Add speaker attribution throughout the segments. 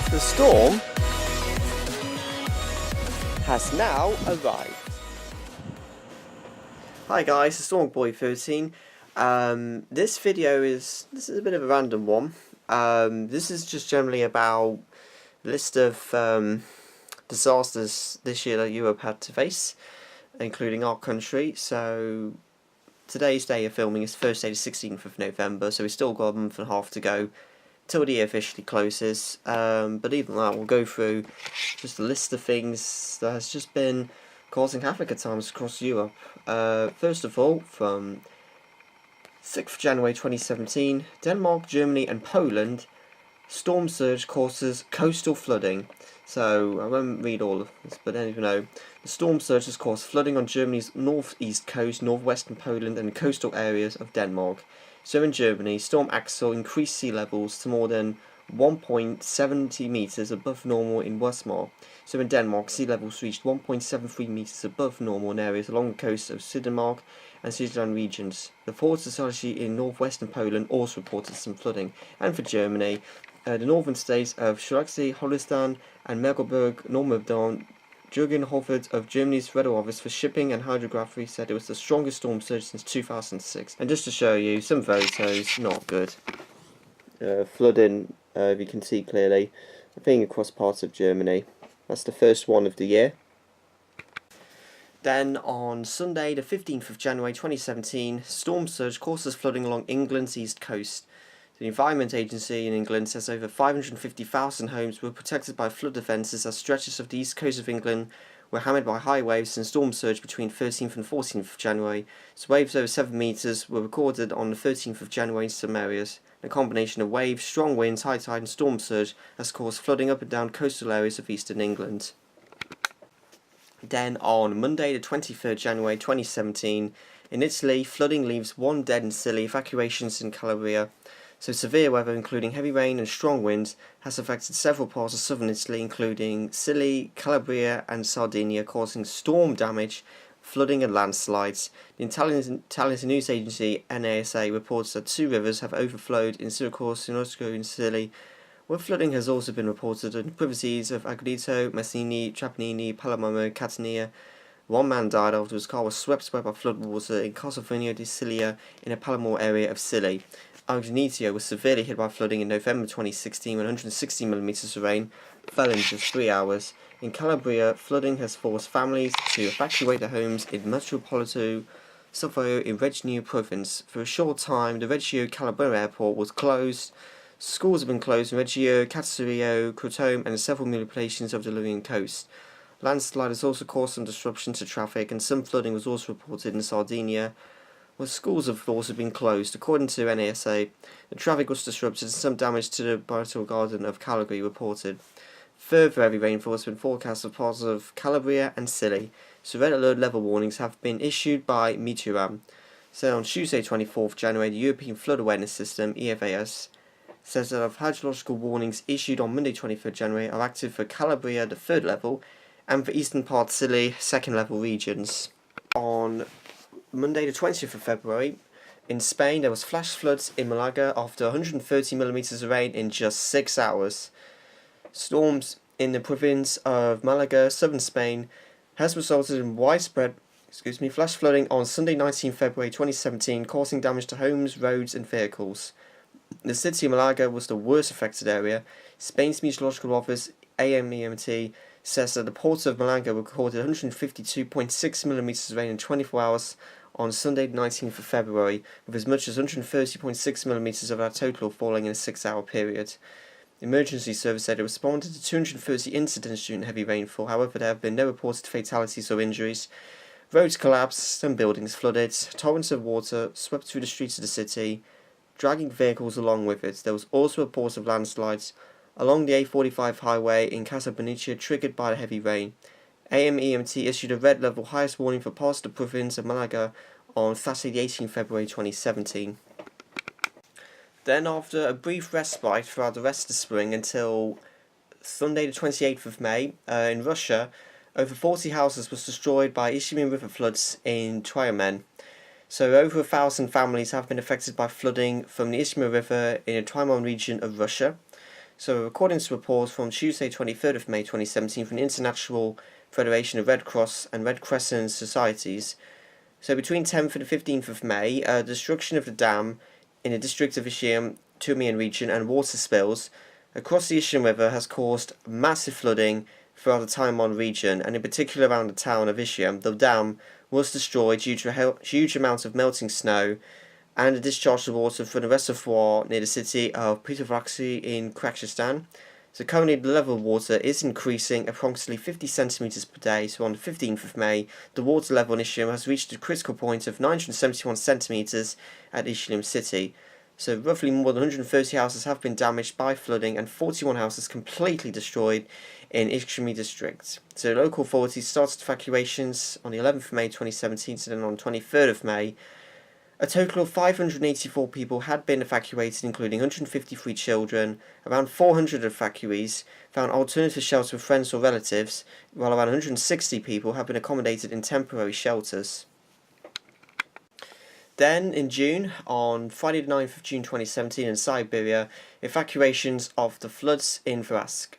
Speaker 1: The storm has now arrived. Hi guys, it's StormBoy13. This video is a bit of a random one. This is just generally about a list of disasters this year that Europe had to face, including our country. So today's day of filming is Thursday the 16th of November, so we've still got a month and a half to go till the year officially closes. But even that, we'll go through just a list of things that has just been causing havoc at times across Europe. First of all, from 6th of January 2017, Denmark, Germany and Poland, storm surge causes coastal flooding. So, I won't read all of this, but as you know, the storm surge has caused flooding on Germany's northeast coast, northwestern Poland and coastal areas of Denmark. So in Germany, Storm Axel increased sea levels to more than 1.70 meters above normal in Wismar. So in Denmark, sea levels reached 1.73 meters above normal in areas along the coast of Sydney and Switzerland regions. The Port Society in northwestern Poland also reported some flooding. And for Germany, the northern states of Schleswig-Holstein and Mecklenburg-Vorpommern, Jürgen Hoffert of Germany's Weather Office for Shipping and Hydrography said it was the strongest storm surge since 2006. And just to show you some photos, not good. Flooding, if you can see clearly, I think across parts of Germany. That's the first one of the year. Then on Sunday, the 15th of January 2017, storm surge causes flooding along England's east coast. The Environment Agency in England says over 550,000 homes were protected by flood defences as stretches of the east coast of England were hammered by high waves and storm surge between 13th and 14th of January. So waves over 7 metres were recorded on the 13th of January in some areas. A combination of waves, strong winds, high tide and storm surge has caused flooding up and down coastal areas of eastern England. Then on Monday the 23rd January 2017, in Italy, flooding leaves 1 dead in Sicily, evacuations in Calabria. So severe weather, including heavy rain and strong winds, has affected several parts of southern Italy, including Sicily, Calabria and Sardinia, causing storm damage, flooding and landslides. The Italian news agency NASA reports that 2 rivers have overflowed in Syracuse in Sicily, where flooding has also been reported in the provinces of Agrigento, Messina, Trapani, Palermo and Catania. 1 man died after his car was swept away by floodwater in Casalvino di Sicilia in a Palermo area of Sicily. Agrigento was severely hit by flooding in November 2016 when 160 millimeters of rain fell in just 3 hours. In Calabria, flooding has forced families to evacuate their homes in Metropolitan Savio in Reggio province. For a short time, the Reggio Calabria airport was closed. Schools have been closed in Reggio, Cazzario, Crotone and several locations of the Ligurian coast. Landslide has also caused some disruption to traffic, and some flooding was also reported in Sardinia, where schools have also been closed. According to NASA, the traffic was disrupted and some damage to the Botanical Garden of Calgary reported. Further heavy rainfall has been forecast for parts of Calabria and Sicily, so red alert level warnings have been issued by Meteoram. So on Tuesday 24th January, the European Flood Awareness System, EFAS, says that of hydrological warnings issued on Monday 23rd January are active for Calabria, the 3rd level, and for eastern parts Sicily, 2nd level regions. On Monday the 20th of February, in Spain there was flash floods in Malaga after 130 millimeters of rain in just 6 hours. Storms in the province of Malaga, southern Spain, has resulted in widespread flash flooding on Sunday 19 February 2017, causing damage to homes, roads and vehicles. The city of Malaga was the worst affected area. Spain's Meteorological Office, AMEMT, says that the port of Malaga recorded 152.6 millimeters of rain in 24 hours on Sunday 19th of February, with as much as 130.6 millimeters of that total falling in a 6-hour period. The emergency service said it responded to 230 incidents during heavy rainfall. However, there have been no reported fatalities or injuries. Roads collapsed, some buildings flooded, torrents of water swept through the streets of the city, dragging vehicles along with it. There was also reports of landslides along the A45 highway in Casablanca, triggered by the heavy rain. AMEMT issued a red level highest warning for parts of the province of Malaga on Saturday 18 February 2017. Then, after a brief respite throughout the rest of the spring until Sunday the 28th of May, in Russia, over 40 houses was destroyed by Ishimian river floods in Tyumen. So over 1,000 families have been affected by flooding from the Ishima River in the Tyumen region of Russia. So according to reports from Tuesday 23rd of May 2017 from the International Federation of Red Cross and Red Crescent Societies, so between 10th and 15th of May, destruction of the dam in the district of Ishim, Tumian region and water spills across the Ishim River has caused massive flooding throughout the Taimon region, and in particular around the town of Ishim. The dam was destroyed due to a huge amount of melting snow and the discharge of water from the reservoir near the city of Petrovaksy in Kyrgyzstan. So currently the level of water is increasing approximately 50 centimeters per day. So on the 15th of May, the water level in Ishim has reached a critical point of 971 centimeters at Ishim city. So roughly more than 130 houses have been damaged by flooding and 41 houses completely destroyed in Ishimi district. So local authorities started evacuations on the 11th of May 2017, so then on the 23rd of May, a total of 584 people had been evacuated, including 153 children. Around 400 evacuees found alternative shelter with friends or relatives, while around 160 people have been accommodated in temporary shelters. Then, in June, on Friday the 9th of June 2017 in Siberia, evacuations of the floods in Vrask.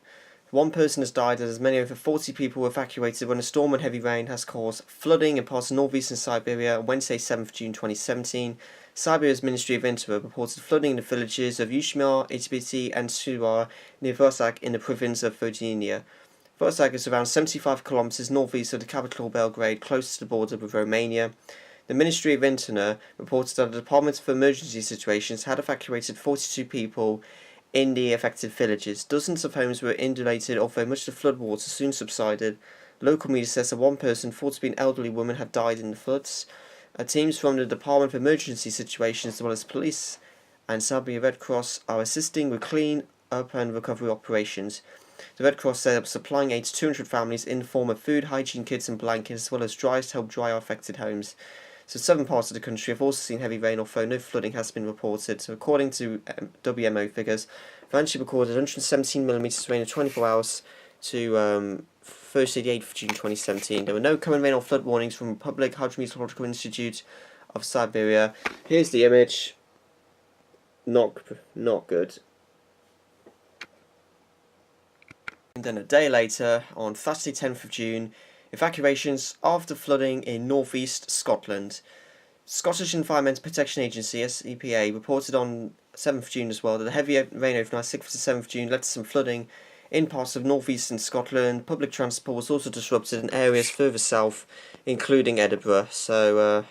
Speaker 1: One person has died and as many over 40 people were evacuated when a storm and heavy rain has caused flooding in parts of northeastern Siberia on Wednesday 7th June 2017. Siberia's Ministry of Interior reported flooding in the villages of Yushmyar, Itibiti and Suwar near Vrsak in the province of Virginia. Vrsak is around 75 kilometers northeast of the capital Belgrade, close to the border with Romania. The Ministry of Interior reported that the Department for Emergency Situations had evacuated 42 people in the affected villages. Dozens of homes were inundated, although much of the flood water soon subsided. Local media says that one person, thought to be an elderly woman, had died in the floods. Teams from the Department of Emergency Situations, as well as police and Siberia Red Cross, are assisting with clean up and recovery operations. The Red Cross said supplying aid to 200 families in the form of food, hygiene kits and blankets, as well as dryers to help dry our affected homes. So southern parts of the country have also seen heavy rain, although no flooding has been reported. So according to WMO figures, Vanchi recorded 117mm rain in 24 hours to Thursday the 8th of June 2017. There were no current rain or flood warnings from Public Hydrometeorological Institute of Siberia. Here's the image. Not good. And then a day later, on Thursday 10th of June, evacuations after flooding in northeast Scotland. Scottish Environmental Protection Agency (SEPA) reported on 7th June as well that the heavy rain overnight 6th to 7th June led to some flooding in parts of northeastern Scotland. Public transport was also disrupted in areas further south, including Edinburgh. So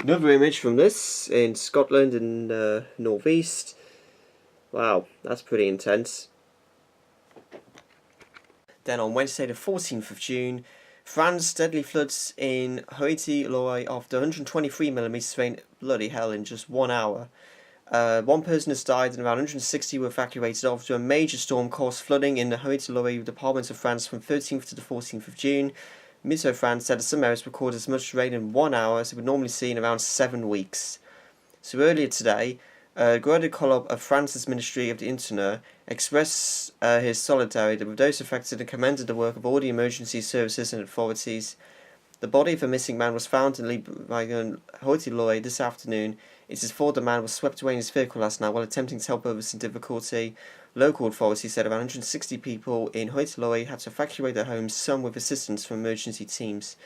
Speaker 1: another image from this in Scotland in northeast. Wow, that's pretty intense. Then on Wednesday the 14th of June, France deadly floods in Haute-Loire after 123mm rain. Bloody hell, in just 1 hour. One person has died and around 160 were evacuated after a major storm caused flooding in the Haute-Loire department of France from 13th to the 14th of June. Meteo France said that some areas recorded as much rain in 1 hour as it would normally see in around 7 weeks. So earlier today, Guardia Colop of France's Ministry of the Interior expressed his solidarity with those affected and commended the work of all the emergency services and authorities. The body of a missing man was found in Haute-Loire this afternoon. It is thought the man was swept away in his vehicle last night while attempting to help others in difficulty. Local authorities said around 160 people in Haute-Loire had to evacuate their homes, some with assistance from emergency teams.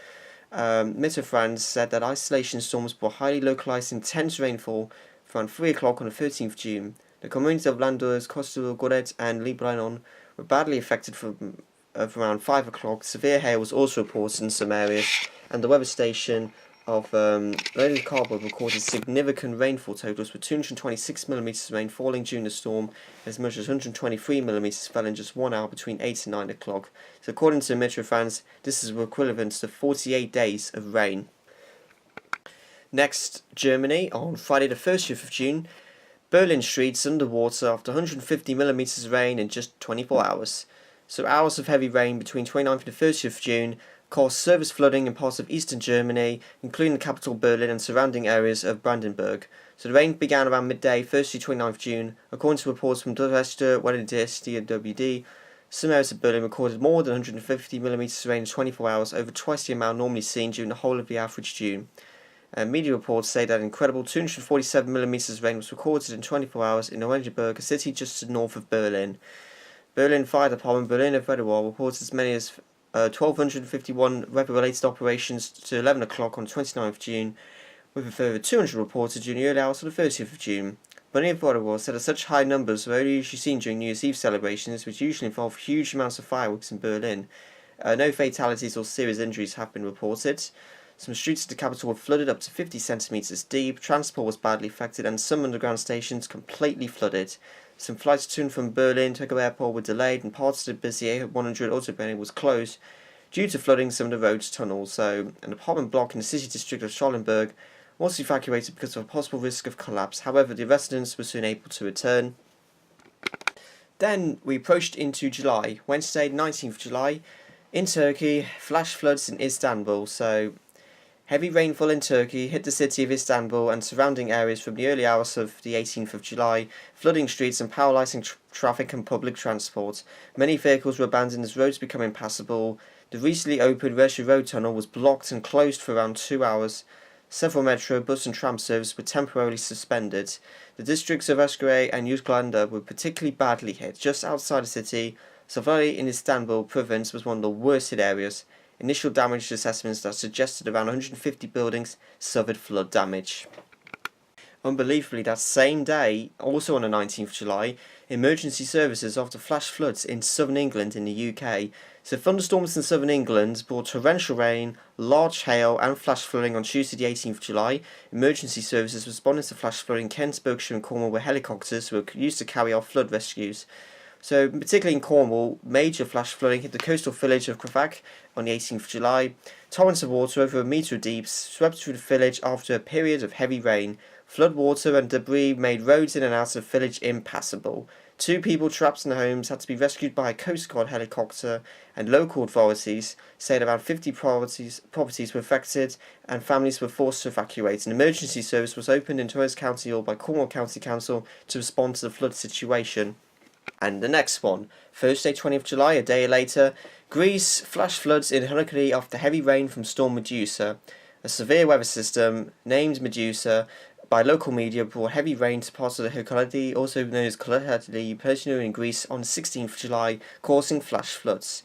Speaker 1: Meteo France said that isolation storms were highly localized intense rainfall around 3 o'clock on the 13th of June. The communities of Landours, Costeau, Goret and Libranon were badly affected from around 5 o'clock. Severe hail was also reported in some areas, and the weather station of Carbo recorded significant rainfall totals with 226mm rain falling during the storm. As much as 123mm fell in just 1 hour between 8 and 9 o'clock. So according to Meteo France, this is equivalent to 48 days of rain. Next, Germany, on Friday the 30th of June, Berlin streets underwater after 150mm rain in just 24 hours. So hours of heavy rain between 29th and the 30th of June caused service flooding in parts of eastern Germany, including the capital Berlin and surrounding areas of Brandenburg. So the rain began around midday, Thursday 29th June. According to reports from WFTWA, some areas of Berlin recorded more than 150mm rain in 24 hours, over twice the amount normally seen during the whole of the average June. Media reports say that an incredible 247 mm rain was recorded in 24 hours in Orangeburg, a city just north of Berlin. Berlin Fire Department, Berliner Federal, reports as many as 1,251 weather-related operations to 11 o'clock on 29th June, with a further 200 reported during the early hours of the 30th of June. Berliner Federal said that such high numbers were only usually seen during New Year's Eve celebrations, which usually involve huge amounts of fireworks in Berlin. No fatalities or serious injuries have been reported. Some streets of the capital were flooded up to 50 centimetres deep, transport was badly affected, and some underground stations completely flooded. Some flights to and from Berlin Tegel Airport were delayed, and parts of the busy A100 autobahn was closed due to flooding some of the road's tunnels. So, an apartment block in the city district of Schallenberg was evacuated because of a possible risk of collapse. However, the residents were soon able to return. Then we approached into July, Wednesday, 19th July, in Turkey, flash floods in Istanbul. So, heavy rainfall in Turkey hit the city of Istanbul and surrounding areas from the early hours of the 18th of July, flooding streets and paralysing traffic and public transport. Many vehicles were abandoned as roads became impassable. The recently opened Roche road tunnel was blocked and closed for around 2 hours. Several metro, bus and tram services were temporarily suspended. The districts of Aşkare and Yozgat were particularly badly hit. Just outside the city, Savali in Istanbul province was one of the worst hit areas. Initial damage assessments that suggested around 150 buildings suffered flood damage. Unbelievably, that same day, also on the 19th of July, emergency services after flash floods in southern England in the UK. So thunderstorms in southern England brought torrential rain, large hail and flash flooding on Tuesday the 18th of July. Emergency services responded to flash flooding in Kent, Berkshire and Cornwall with helicopters were used to carry out flood rescues. So, particularly in Cornwall, major flash flooding hit the coastal village of Cravac on the 18th of July. Torrents of water over a metre deep swept through the village after a period of heavy rain. Flood water and debris made roads in and out of the village impassable. 2 people trapped in the homes had to be rescued by a Coast Guard helicopter, and local authorities said around 50 properties were affected and families were forced to evacuate. An emergency service was opened in Torres County Hall by Cornwall County Council to respond to the flood situation. And the next one, Thursday 20th July, a day later, Greece, flash floods in Hungary after heavy rain from Storm Medusa. A severe weather system, named Medusa, by local media brought heavy rain to parts of the Heraclea, also known as Heraclea Peninsula in Greece, on the 16th of July, causing flash floods.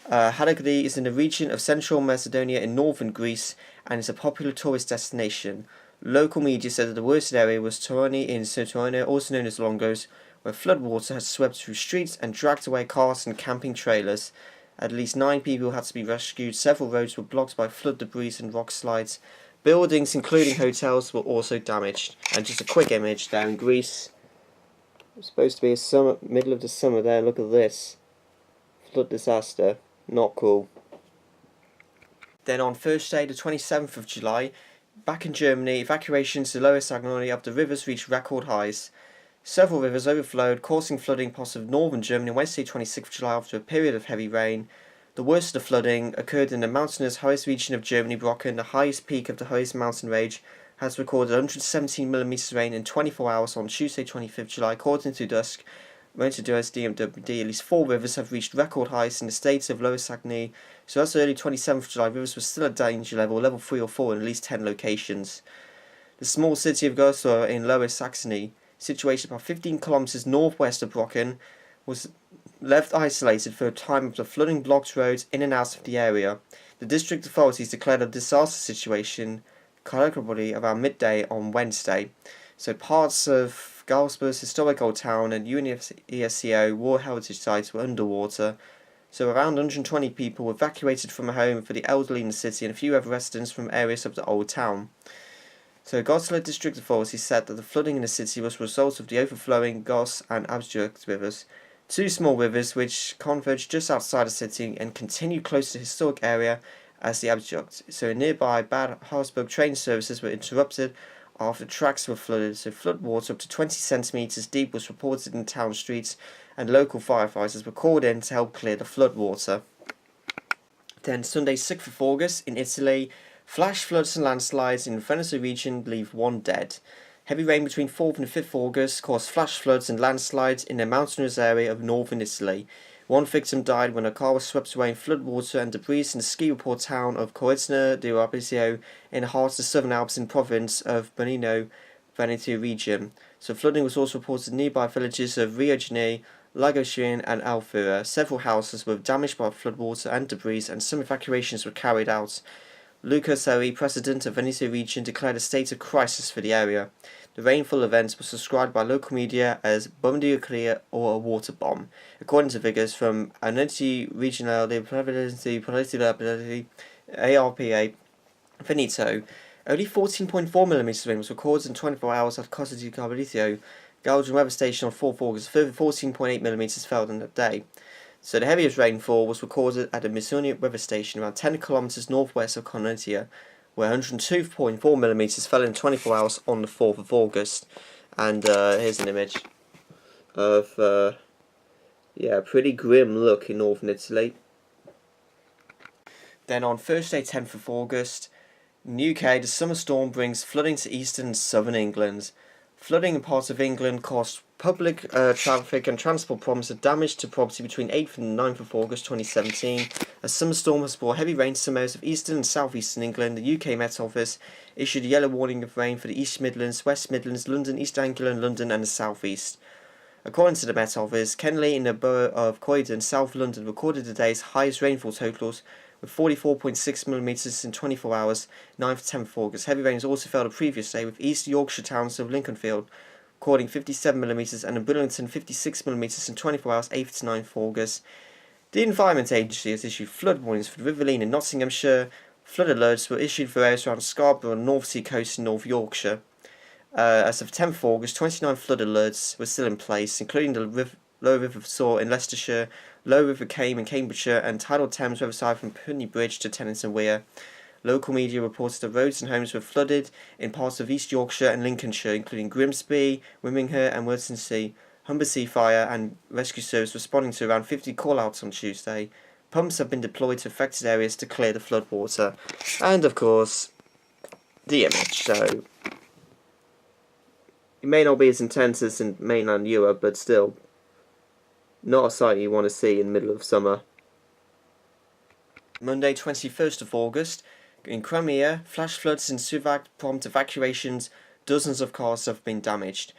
Speaker 1: Heraclea is in the region of central Macedonia in northern Greece and is a popular tourist destination. Local media said that the worst area was Toroni in Sotoina, also known as Longos, where floodwater had swept through streets and dragged away cars and camping trailers. At least 9 people had to be rescued. Several roads were blocked by flood debris and rock slides. Buildings, including hotels, were also damaged. And just a quick image there in Greece. It's supposed to be a summer, middle of the summer there. Look at this. Flood disaster. Not cool. Then on Thursday, the 27th of July, back in Germany, evacuations to Lower Saxony up the rivers reached record highs. Several rivers overflowed, causing flooding in parts of northern Germany on Wednesday 26th of July after a period of heavy rain. The worst of the flooding occurred in the mountainous highest region of Germany, Brocken. The highest peak of the highest mountain range has recorded 117 mm rain in 24 hours on Tuesday 25th July. According to Dusk, DMWD, at least 4 rivers have reached record highs in the states of Lower Saxony. So as early 27th of July, rivers were still at danger level 3 or 4 in at least 10 locations. The small city of Goslar in Lower Saxony, situated about 15 kilometres northwest of Brocken, was left isolated for a time after flooding blocked roads in and out of the area. The district authorities declared a disaster situation collectively around midday on Wednesday. So parts of Galsburg's historic old town and UNESCO War Heritage sites were underwater. So around 120 people were evacuated from a home for the elderly in the city and a few other residents from areas of the old town. So Goslar district authorities said that the flooding in the city was a result of the overflowing Gos and Abjurk rivers, 2 small rivers which converge just outside the city and continue close to the historic area as the Abjurk. So nearby Bad Harzburg train services were interrupted after tracks were flooded. So flood water up to 20 centimetres deep was reported in town streets, and local firefighters were called in to help clear the flood water. Then Sunday 6th of August in Italy, flash floods and landslides in the Veneto region leave 1 dead. Heavy rain between 4th and 5th August caused flash floods and landslides in the mountainous area of northern Italy. One victim died when a car was swept away in floodwater and debris in the ski resort town of Coetna do Appicio in the heart of the Southern Alps in the province of Bernino Veneto region. So flooding was also reported in nearby villages of Rio Janeiro, Lagoscian and Alfura. Several houses were damaged by floodwater and debris, and some evacuations were carried out. Luca Seri, president of Veneto region, declared a state of crisis for the area. The rainfall event was described by local media as bombardier clear or a water bomb. According to figures from Aneti Regional de Presidency ARPA Veneto, only 14.4mm rain was recorded in 24 hours at Costa di Cabricio, Belgian weather station on 4th August. Further 14.8mm fell on that day. So the heaviest rainfall was recorded at the Missoni weather station around 10 kilometers northwest of Cornetia, where 102.4mm fell in 24 hours on the 4th of August. And here's an image of a pretty grim look in northern Italy. Then on Thursday 10th of August, in the UK, the summer storm brings flooding to eastern and southern England. Flooding in parts of England caused public traffic and transport problems and damage to property between 8th and 9th of August 2017. A summer storm has brought heavy rain to some areas of eastern and southeastern England. The UK Met Office issued a yellow warning of rain for the East Midlands, West Midlands, London, East Anglia, London and the South East. According to the Met Office, Kenley in the borough of Croydon, South London, recorded the day's highest rainfall totals with 44.6mm in 24 hours, 9th to 10th August. Heavy rains also fell the previous day, with East Yorkshire towns of Lincolnfield recording 57mm and in Burlington 56mm in 24 hours, 8th to 9th August. The Environment Agency has issued flood warnings for the River Leen in Nottinghamshire. Flood alerts were issued for areas around Scarborough and North Sea coast in North Yorkshire. As of 10th August, 29 flood alerts were still in place, including the Low River Soar in Leicestershire, Low River Came in Cambridgeshire, and Tidal Thames Riverside from Putney Bridge to Tennyson Weir. Local media reported that roads and homes were flooded in parts of East Yorkshire and Lincolnshire, including Grimsby, Wimminghurst and Worthensea. Humbersea Fire and Rescue Service responding to around 50 call-outs on Tuesday. Pumps have been deployed to affected areas to clear the floodwater. And of course, the image. So, it may not be as intense as in mainland Europe, but still, not a sight you want to see in the middle of summer. Monday 21st of August, in Crimea, flash floods in Suvac prompt evacuations. Dozens of cars have been damaged.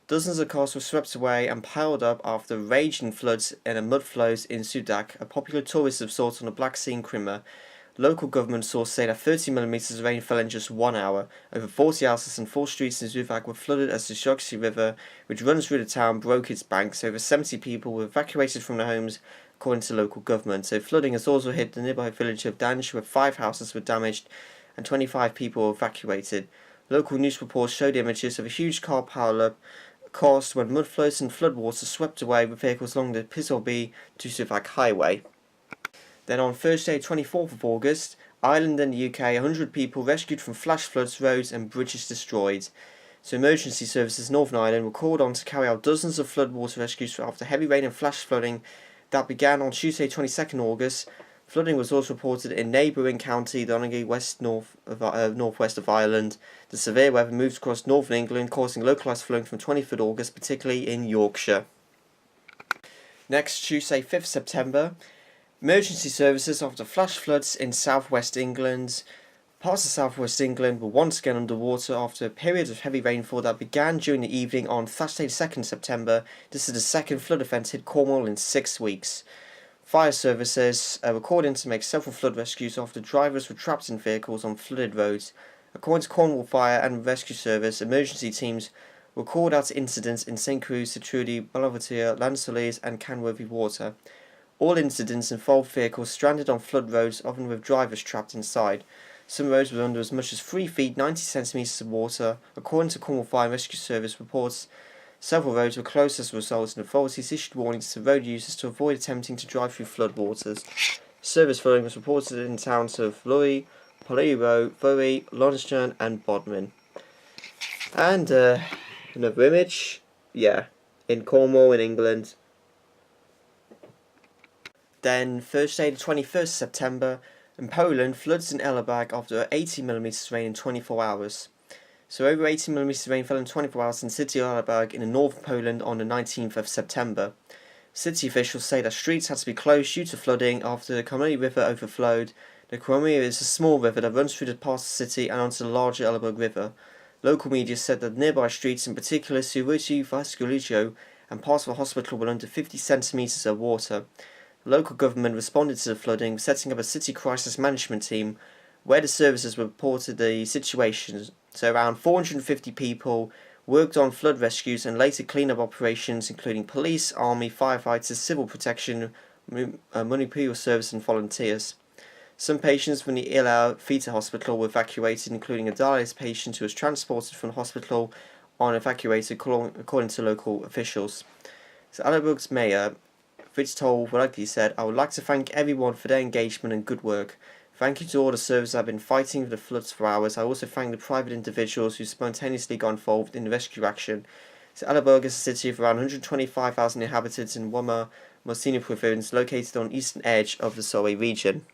Speaker 1: Dozens of cars were swept away and piled up after raging floods and mud flows in Sudak, a popular tourist resort on the Black Sea in Crimea. Local government sources say that 30mm of rain fell in just 1 hour. Over 40 houses and 4 streets in Suvac were flooded as the Shogsi River, which runs through the town, broke its banks. Over 70 people were evacuated from their homes, according to local government. So flooding has also hit the nearby village of Danj, where 5 houses were damaged and 25 people were evacuated. Local news reports showed images of a huge car pileup caused when mud flows and floodwater swept away with vehicles along the Pisolby to Suvac highway. Then on Thursday 24th of August, Ireland and the UK, 100 people rescued from flash floods, roads and bridges destroyed. So emergency services in Northern Ireland were called on to carry out dozens of floodwater rescues after heavy rain and flash flooding that began on Tuesday 22nd August. Flooding was also reported in neighbouring county Donegal, northwest of Ireland. The severe weather moved across northern England, causing localised flooding from 23rd August, particularly in Yorkshire. Next, Tuesday 5th September, emergency services after flash floods in southwest England. Parts of southwest England were once again underwater after a period of heavy rainfall that began during the evening on Thursday 2nd September. This is the second flood event hit Cornwall in 6 weeks. Fire services were called in to make several flood rescues after drivers were trapped in vehicles on flooded roads. According to Cornwall Fire and Rescue Service, emergency teams were called out to incidents in St Cruz, Trudy, Balavatia, Lansolis and Canworthy Water. All incidents involved vehicles stranded on flood roads, often with drivers trapped inside. Some roads were under as much as 3 feet 90 centimetres of water. According to Cornwall Fire and Rescue Service reports, several roads were closed as a result, and authorities issued warnings to road users to avoid attempting to drive through floodwaters. Service flooding was reported in towns of Lorry, Polero, Bury, Lonsdale and Bodmin. And another image, in Cornwall in England. Then Thursday the 21st September, in Poland, floods in Elbląg after 80mm rain in 24 hours. So over 80mm rain fell in 24 hours in the city of Elbląg in the north of Poland on the 19th of September. City officials say that streets had to be closed due to flooding after the Komi River overflowed. The Komi is a small river that runs through the part of the city and onto the larger Ellerberg River. Local media said that nearby streets, in particular Suruchi Vasculicio and parts of a hospital, were under 50 centimetres of water. The local government responded to the flooding, setting up a city crisis management team where the services reported the situation. So around 450 people worked on flood rescues and later cleanup operations, including police, army, firefighters, civil protection, municipal service and volunteers. Some patients from the Ilau Fita Hospital were evacuated, including a dialysis patient who was transported from the hospital on evacuated, according to local officials. So Ellerberg's mayor, Fritztol Volagli, said, "I would like to thank everyone for their engagement and good work. Thank you to all the services that have been fighting with the floods for hours. I also thank the private individuals who spontaneously got involved in the rescue action." So Ellerberg is a city of around 125,000 inhabitants in Wama Mosina province, located on the eastern edge of the Solway region.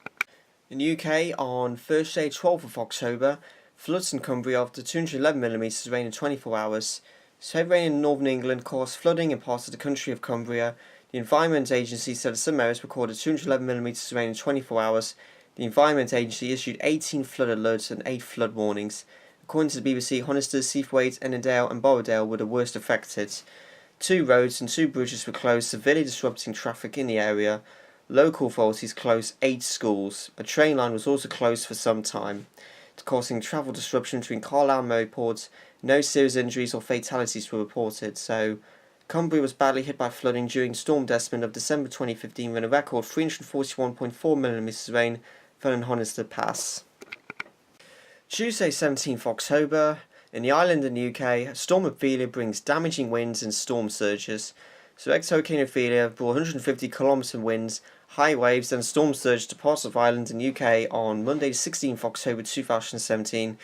Speaker 1: In the UK, on Thursday, 12th of October, floods in Cumbria after 211mm rain in 24 hours. So heavy rain in northern England caused flooding in parts of the country of Cumbria. The Environment Agency said that some areas recorded 211mm rain in 24 hours. The Environment Agency issued 18 flood alerts and 8 flood warnings. According to the BBC, Honister, Seathwaite, Annandale and Borrowdale were the worst affected. 2 roads and 2 bridges were closed, severely disrupting traffic in the area. Local authorities closed 8 schools. A train line was also closed for some time, causing travel disruption between Carlisle and Maryport. No serious injuries or fatalities were reported. So, Cumbria was badly hit by flooding during Storm Desmond of December 2015, when a record 341.4mm rain fell in Honister Pass. Tuesday, 17th October, in the island in the UK, Storm Ophelia brings damaging winds and storm surges. So ex-Hurricane Ophelia brought 150 km winds, high waves and storm surge to parts of Ireland and UK on Monday 16th October 2017.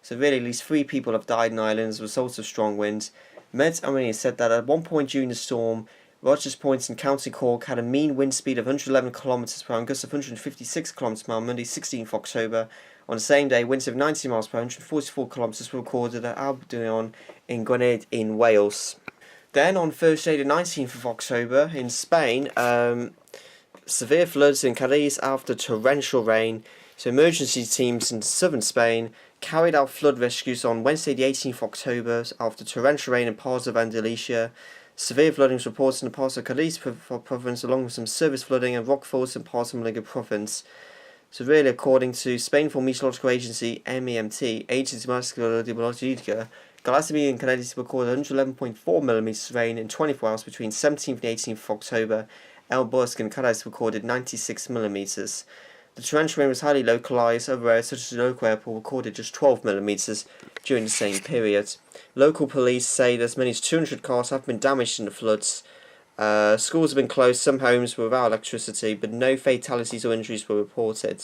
Speaker 1: So really at least 3 people have died in Ireland as a result of strong winds. Met Arena said that at one point during the storm, Rogers Point in County Cork had a mean wind speed of 111 km per hour and gusts of 156 km per hour on Monday 16th October. On the same day, winds of 90 miles per hour, 144 km were recorded at Aberdeen in Gwynedd in Wales. Then on Thursday the 19th of October in Spain, severe floods in Cadiz after torrential rain. So emergency teams in southern Spain carried out flood rescues on Wednesday the 18th of October after torrential rain in parts of Andalusia. Severe flooding was reported in the parts of Cadiz province, along with some service flooding and rockfalls in parts of Malaga province. So really, according to Spain for Meteorological Agency, MEMT, Agency Meteorológica, Galaxy and Cadiz recorded 111.4mm rain in 24 hours between 17th and 18th of October. El Bosque and Cadiz recorded 96mm. The torrential rain was highly localised. Other areas such as the local airport recorded just 12mm during the same period. Local police say that as many as 200 cars have been damaged in the floods. Schools have been closed, some homes were without electricity, but no fatalities or injuries were reported.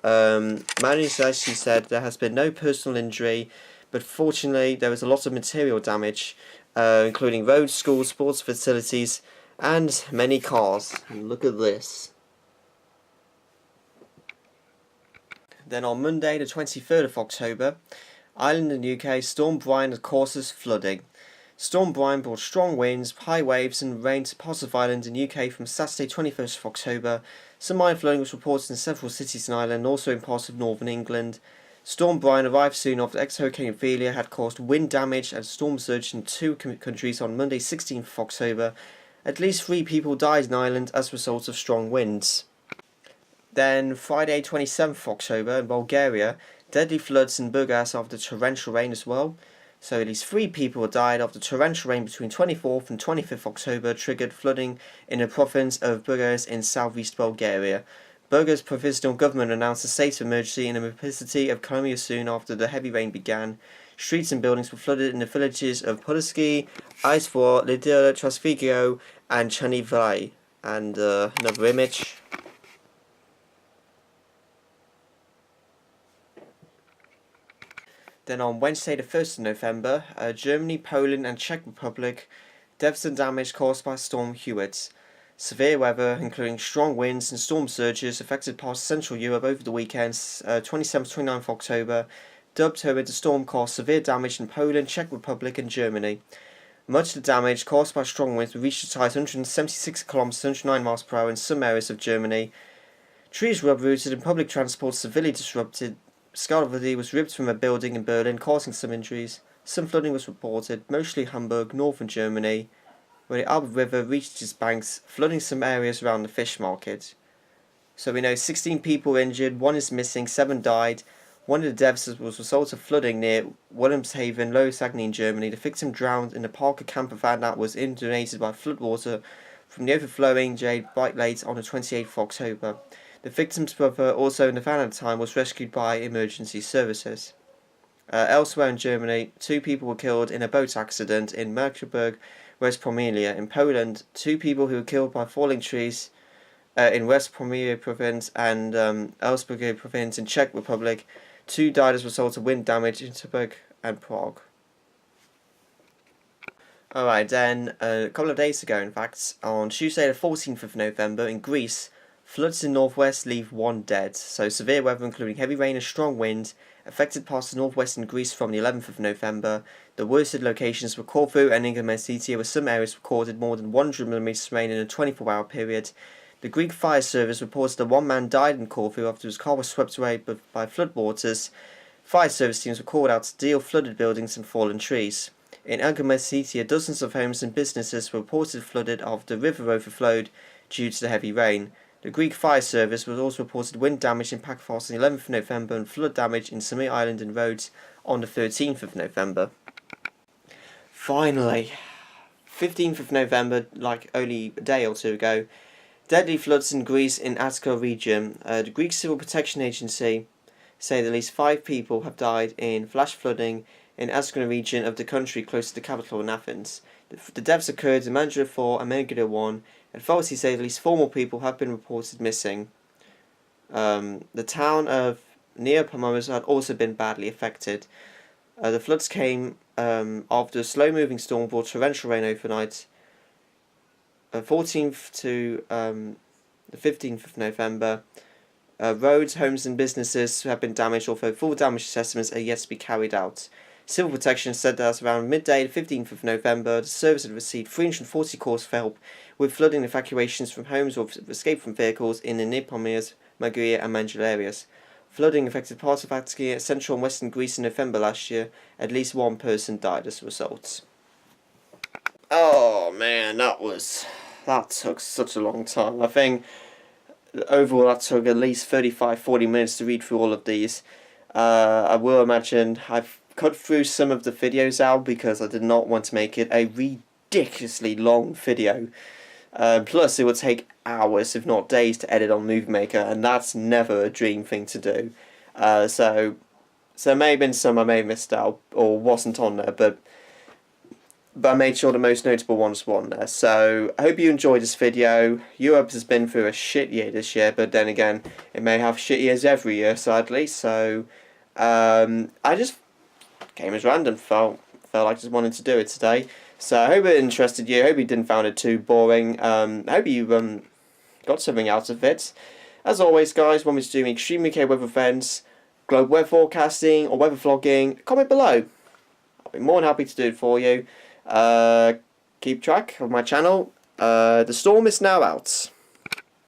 Speaker 1: Managers actually said there has been no personal injury, but fortunately there was a lot of material damage, including roads, schools, sports facilities, and many cars. And look at this. Then on Monday the 23rd of October, Ireland and UK, Storm Brian causes flooding. Storm Brian brought strong winds, high waves and rain to parts of Ireland and UK from Saturday 21st of October. Some minor flooding was reported in several cities in Ireland and also in parts of northern England. Storm Brian arrived soon after ex-Hurricane Ophelia had caused wind damage and storm surge in 2 countries on Monday 16th of October. At least 3 people died in Ireland as a result of strong winds. Then Friday 27th of October in Bulgaria, deadly floods in Burgas after torrential rain as well. So at least 3 people died after torrential rain between 24th and 25th October triggered flooding in the province of Burgas in southeast Bulgaria. Bulgaria's provisional government announced a state of emergency in the vicinity of Crimea soon after the heavy rain began. Streets and buildings were flooded in the villages of Polski, Izvor, Lidia, Trasvigio and Chanivrai. And another image. Then on Wednesday the 1st of November, Germany, Poland and Czech Republic, devastating damage caused by Storm Hewitt. Severe weather, including strong winds and storm surges, affected parts of Central Europe over the weekends, 27th-29th October. Dubbed Hewitt, the storm caused severe damage in Poland, Czech Republic and Germany. Much of the damage caused by strong winds reached as high as 176 kilometers, 109 miles per hour in some areas of Germany. Trees were uprooted and public transport severely disrupted. Scaffolding was ripped from a building in Berlin, causing some injuries. Some flooding was reported, mostly Hamburg, northern Germany, where the Alba River reached its banks, flooding some areas around the fish market. So we know 16 people were injured, 1 is missing, 7 died. One of the deaths was a result of flooding near Wilhelmshaven, Lower Saxony in Germany. The victim drowned in a Parker camper van that was inundated by floodwater from the overflowing Jade Bike Lake on the 28th of October. The victim's brother, also in the van at the time, was rescued by emergency services. Elsewhere in Germany, 2 people were killed in a boat accident in Magdeburg, West Pomerania. In Poland, 2 people who were killed by falling trees in West Pomerania province and Elsberg province in Czech Republic. 2 died as a result of wind damage in Tubek and Prague. Alright, then a couple of days ago, in fact, on Tuesday the 14th of November in Greece, floods in northwest leave 1 dead. So severe weather including heavy rain and strong wind affected parts of northwestern Greece from the 11th of November. The worsted locations were Corfu and Igoumenitsa, with some areas recorded more than 100 mm of rain in a 24-hour period. The Greek fire service reports that 1 man died in Corfu after his car was swept away by floodwaters. Fire service teams were called out to deal with flooded buildings and fallen trees. In Igoumenitsa, dozens of homes and businesses were reported flooded after the river overflowed due to the heavy rain. The Greek fire service was also reported wind damage in Pakfos on the 11th of November and flood damage in Samir Island and Rhodes on the 13th of November. Finally, 15th of November, like only a day or 2 ago, deadly floods in Greece in Attica region. The Greek Civil Protection Agency say that at least 5 people have died in flash flooding in Attica region of the country close to the capital in Athens. The deaths occurred in Mandra 4 and Megiddo 1. Authorities say at least 4 more people have been reported missing. The town of Neapolis had also been badly affected. The floods came after a slow-moving storm brought torrential rain overnight. 14th to the 15th of November. Roads, homes and businesses have been damaged, although full damage assessments are yet to be carried out. Civil Protection said that around midday, the 15th of November, the service had received 340 calls for help with flooding evacuations from homes or escape from vehicles in the Neapolis, Magria and Manjula areas. Flooding affected parts of Attica, central and western Greece in November last year. At least 1 person died as a result. Oh man, that took such a long time. I think overall that took at least 35-40 minutes to read through all of these. I will imagine I've cut through some of the videos out because I did not want to make it a ridiculously long video. Plus it would take hours, if not days, to edit on Movie Maker, and that's never a dream thing to do. So there may have been some I may have missed out or wasn't on there, but I made sure the most notable ones were on there. So I hope you enjoyed this video. Europe has been through a shit year this year, but then again, it may have shit years every year, sadly. So I just came as random, felt like just wanted to do it today. So I hope it interested you. I hope you didn't find it too boring. I hope you got something out of it. As always, guys, want me to do extreme UK weather events, global weather forecasting, or weather vlogging, comment below. I'll be more than happy to do it for you. Keep track of my channel. The storm is now out.